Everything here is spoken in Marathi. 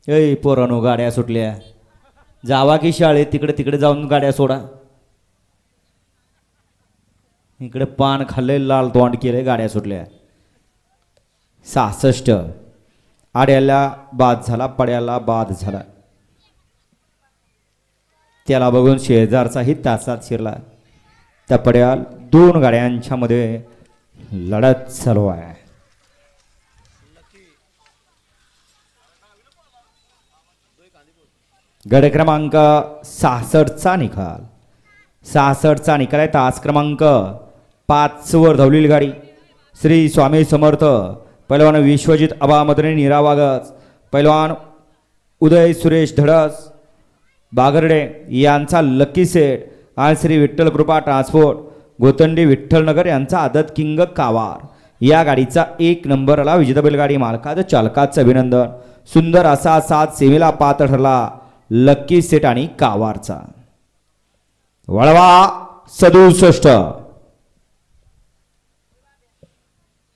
ए पोरानो गाड्या सुटल्या, जावा की शाळेत, तिकडे तिकडे जाऊन गाड्या सोडा. इकडे पान खाल्ले, लाल तोंड केले, गाड्या सुटल्या. 66 आड्याला बाद झाला, पड्याला बाद झाला. त्याला बघून शेजारचाही तासात शिरला. त्या पड्याल 2 गाड्यांच्या मध्ये लढत चालू आहे. गड क्रमांक 66चा निकाल. 66चा निकाल आहे. तास क्रमांक 5 वर धावलेली गाडी श्री स्वामी समर्थ पैलवान विश्वजित अबा मदने निरावागज, पैलवान उदय सुरेश धडस बागर्डे यांचा लकी सेट आणि श्री विठ्ठल कृपा ट्रान्सपोर्ट गोतंडी विठ्ठलनगर यांचा आदत किंग कावार या गाडीचा 1 नंबरला विजेता बैलगाडी मालकाचं चालकाचं अभिनंदन. सुंदर असा 7 सेवेला पात्र ठरला लकी सेट आणि कावारचा. वळवा 67